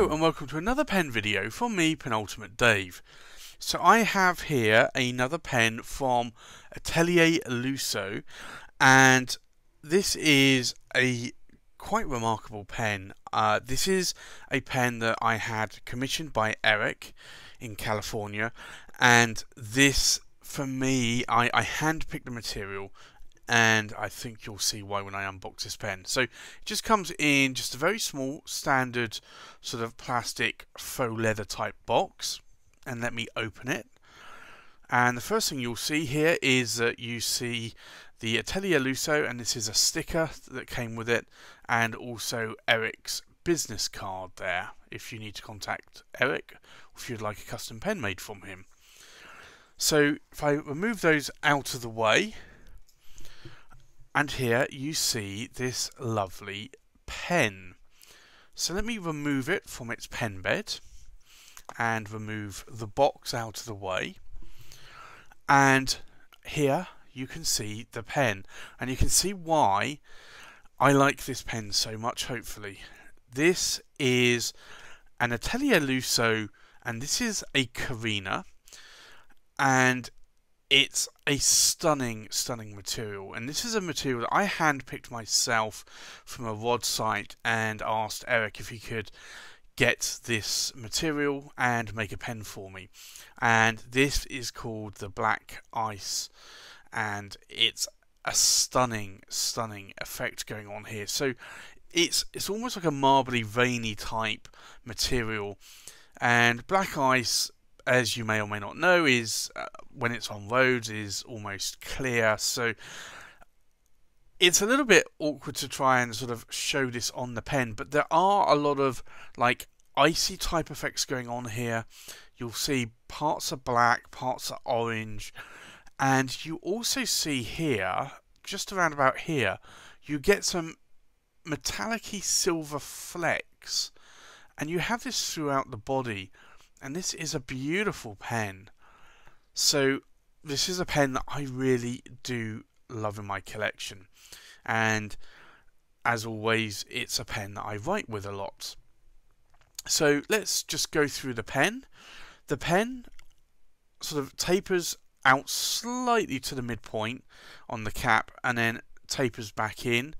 Hello and welcome to another pen video from me, Penultimate Dave. So I have here another pen from Atelier Lusso, and this is a quite remarkable pen. This is a pen that I had commissioned by Eric in California, and this, for me, I handpicked the material, and I think you'll see why when I unbox this pen. So it just comes in just a very small standard sort of plastic faux leather type box, and let me open it. And the first thing you'll see here is that you see the Atelier Lusso, and this is a sticker that came with it, and also Eric's business card there if you need to contact Eric or if you'd like a custom pen made from him. So if I remove those out of the way, and here you see this lovely pen. So let me remove it from its pen bed and remove the box out of the way. And here you can see the pen, and you can see why I like this pen so much, hopefully. This is an Atelier Lusso, and this is a Carina, and it's a stunning material, and this is a material that I handpicked myself from a rod site and asked Eric if he could get this material and make a pen for me. And this is called the Black Ice, and it's a stunning effect going on here. So it's almost like a marbly, veiny type material, and black ice, as you may or may not know, is when it's on roads is almost clear, so it's a little bit awkward to try and sort of show this on the pen, but there are a lot of like icy type effects going on here. You'll see parts are black, parts are orange, and you also see here, just around about here, you get some metallic-y silver flecks, and you have this throughout the body. And this is a beautiful pen. So this is a pen that I really do love in my collection. And as always, it's a pen that I write with a lot. So let's just go through the pen. The pen sort of tapers out slightly to the midpoint on the cap and then tapers back in.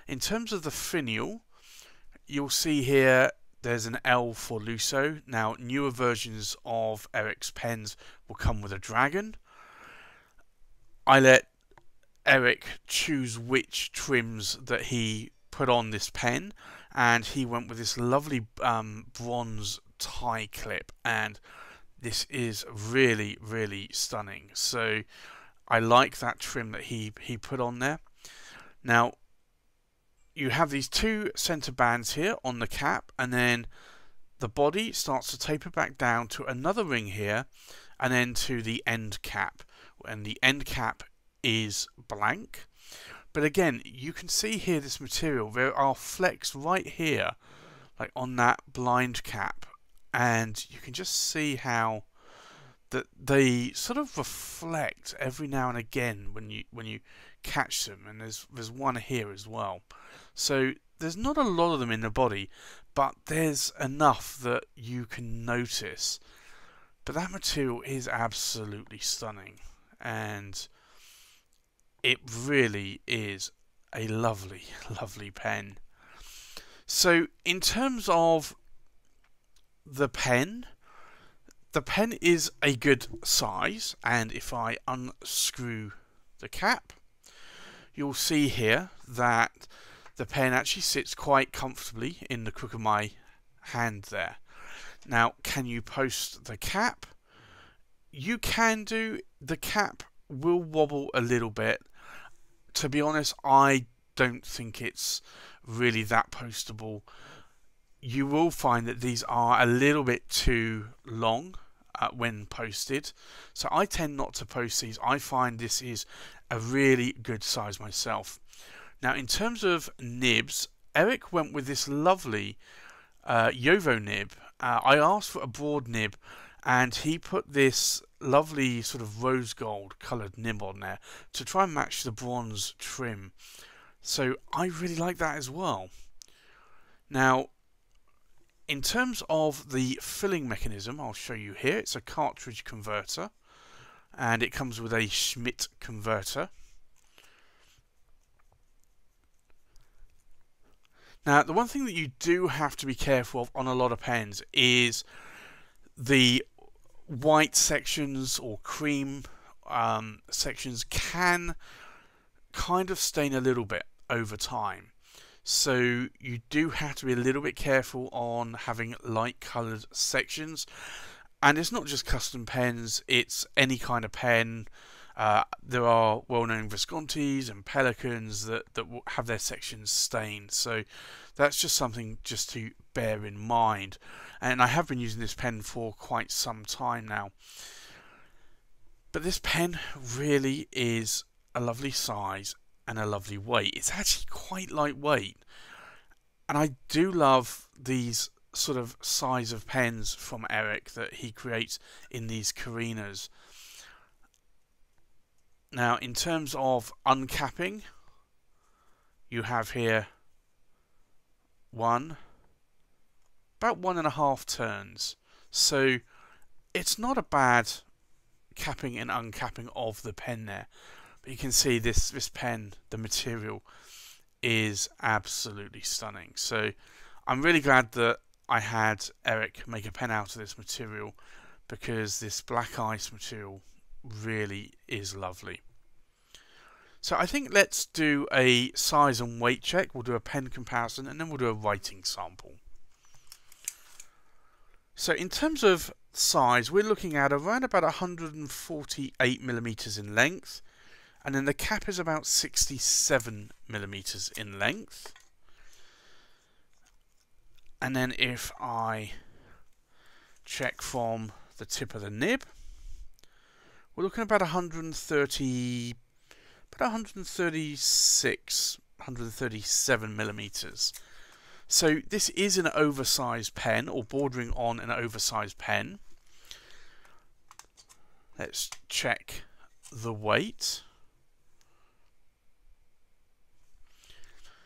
In terms of the finial, you'll see here there's an L for Lusso. Now, newer versions of Eric's pens will come with a dragon. I let Eric choose which trims that he put on this pen, and he went with this lovely bronze tie clip, and this is really stunning. So I like that trim that he put on there. Now, you have these two center bands here on the cap, and then the body starts to taper back down to another ring here, and then to the end cap, and the end cap is blank. But again, you can see here this material, there are flecks right here, like on that blind cap, and you can just see how that they sort of reflect every now and again when you catch them, and there's one here as well. So there's not a lot of them in the body, but there's enough that you can notice. But that material is absolutely stunning, and it really is a lovely pen. So in terms of the pen is a good size, and if I unscrew the cap, you'll see here that the pen actually sits quite comfortably in the crook of my hand there. Now, can you post the cap? You can do. The cap will wobble a little bit. To be honest, I don't think it's really that postable. You will find that these are a little bit too long when posted, so I tend not to post these. I find this is a really good size myself. Now, in terms of nibs, Eric went with this lovely Yovo nib. I asked for a broad nib, and he put this lovely sort of rose gold coloured nib on there to try and match the bronze trim. So I really like that as well. Now, In terms of the filling mechanism, I'll show you here. It's a cartridge converter, and it comes with a Schmidt converter. Now, the one thing that you do have to be careful of on a lot of pens is the white sections or cream sections can kind of stain a little bit over time. So you do have to be a little bit careful on having light coloured sections. And it's not just custom pens, it's any kind of pen. There are well-known Viscontis and Pelicans that will have their sections stained. So that's just something just to bear in mind. And I have been using this pen for quite some time now. But this pen really is a lovely size and a lovely weight. It's actually quite lightweight. And I do love these sort of size of pens from Eric that he creates in these Carinas. Now, in terms of uncapping, you have here about 1.5 turns. So it's not a bad capping and uncapping of the pen there. But you can see this pen, the material is absolutely stunning. So I'm really glad that I had Eric make a pen out of this material, because this black ice material really is lovely. So I think let's do a size and weight check. We'll do a pen comparison, and then we'll do a writing sample. So in terms of size, we're looking at around about 148mm in length, and then the cap is about 67mm in length. And then if I check from the tip of the nib, we're looking at about 137mm. So this is an oversized pen, or bordering on an oversized pen. Let's check the weight.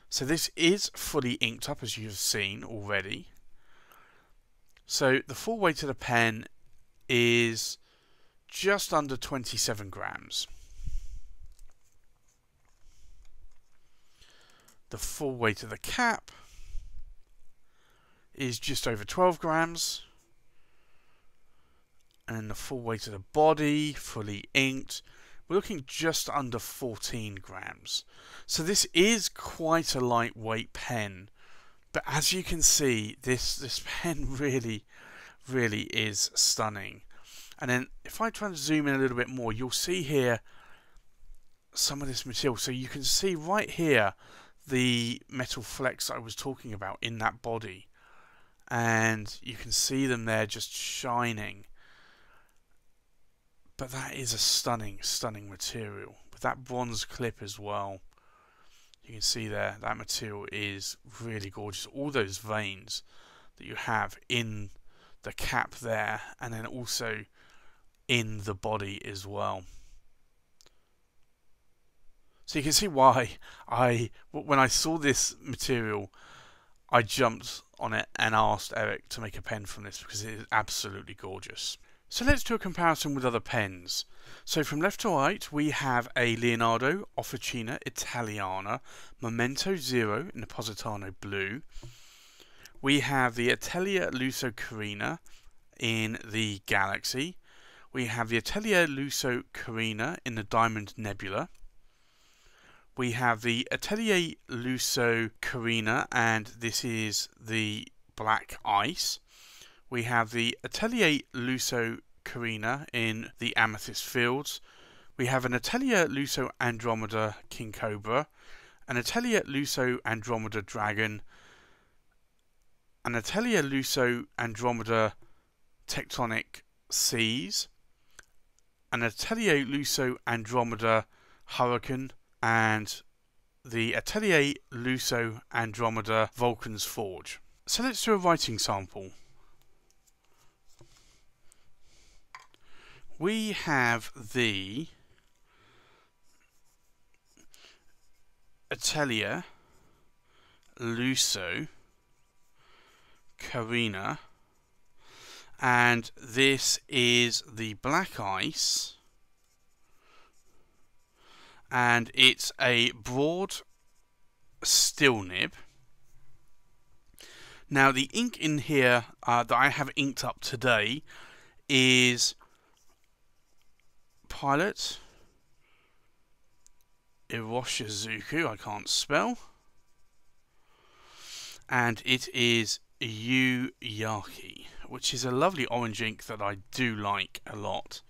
So this is fully inked up, as you've seen already. So the full weight of the pen is just under 27 grams. The full weight of the cap is just over 12 grams. And the full weight of the body, fully inked, we're looking just under 14 grams. So this is quite a lightweight pen, but as you can see, this pen really is stunning. And then if I try to zoom in a little bit more, you'll see here some of this material. So you can see right here the metal flecks I was talking about in that body, and you can see them there just shining. But that is a stunning material, with that bronze clip as well. You can see there, that material is really gorgeous. All those veins that you have in the cap there, and then also in the body as well. So you can see why when I saw this material, I jumped on it and asked Eric to make a pen from this, because it is absolutely gorgeous. So let's do a comparison with other pens. So from left to right, we have a Leonardo Officina Italiana Memento Zero in the Positano Blue. We have the Atelier Lusso Carina in the Galaxy. We have the Atelier Lusso Carina in the Diamond Nebula. We have the Atelier Lusso Carina, and this is the Black Ice. We have the Atelier Lusso Carina in the Amethyst Fields. We have an Atelier Lusso Andromeda King Cobra, an Atelier Lusso Andromeda Dragon, an Atelier Lusso Andromeda Tectonic Seas, an Atelier Lusso Andromeda Hurricane, and the Atelier Lusso Andromeda Vulcan's Forge. So let's do a writing sample. We have the Atelier Lusso Carina, and this is the black ice, and it's a broad steel nib. Now the ink in here that I have inked up today is Pilot Iroshizuku, I can't spell, and it is Yaki, which is a lovely orange ink that I do like a lot.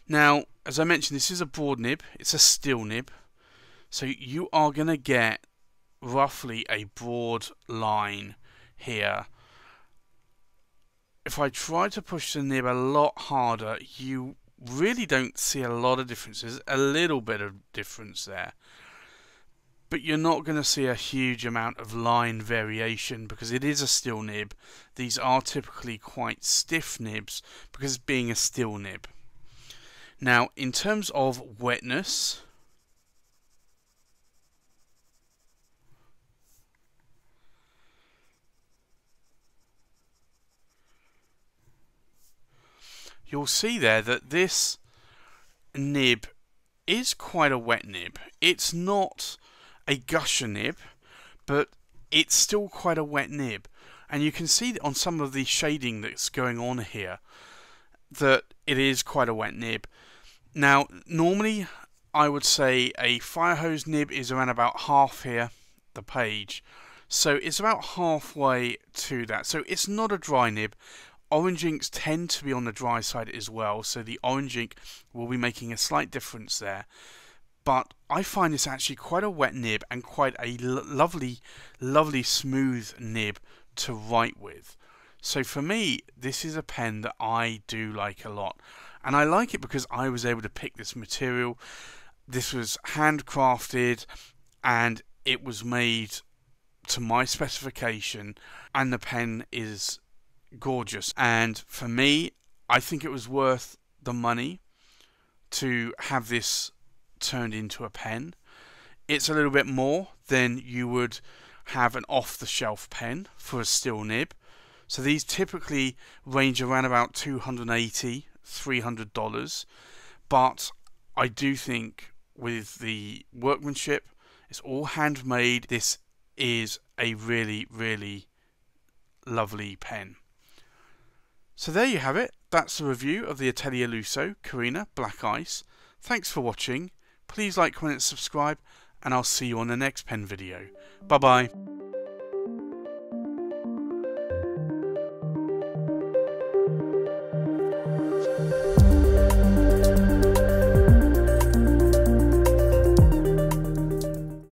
Now, as I mentioned, this is a broad nib, it's a steel nib, so you are going to get roughly a broad line here. If I try to push the nib a lot harder, you really don't see a lot of differences, a little bit of difference there. But you're not going to see a huge amount of line variation because it is a steel nib. These are typically quite stiff nibs because being a steel nib. Now, in terms of wetness, you'll see there that this nib is quite a wet nib. It's not a gusher nib, but it's still quite a wet nib. And you can see on some of the shading that's going on here that it is quite a wet nib. Now, normally I would say a fire hose nib is around about half here, the page. So it's about halfway to that. So it's not a dry nib. Orange inks tend to be on the dry side as well, so the orange ink will be making a slight difference there. But I find this actually quite a wet nib and quite a lovely smooth nib to write with. So for me, this is a pen that I do like a lot. And I like it because I was able to pick this material. This was handcrafted and it was made to my specification, and the pen is gorgeous. And for me, I think it was worth the money to have this turned into a pen. It's a little bit more than you would have an off-the-shelf pen for a steel nib. So these typically range around about $280, $300, but I do think with the workmanship, it's all handmade. This is a really lovely pen. So there you have it. That's the review of the Atelier Lusso Carina Black Ice. Thanks for watching. Please like, comment, and subscribe, and I'll see you on the next pen video. Bye bye.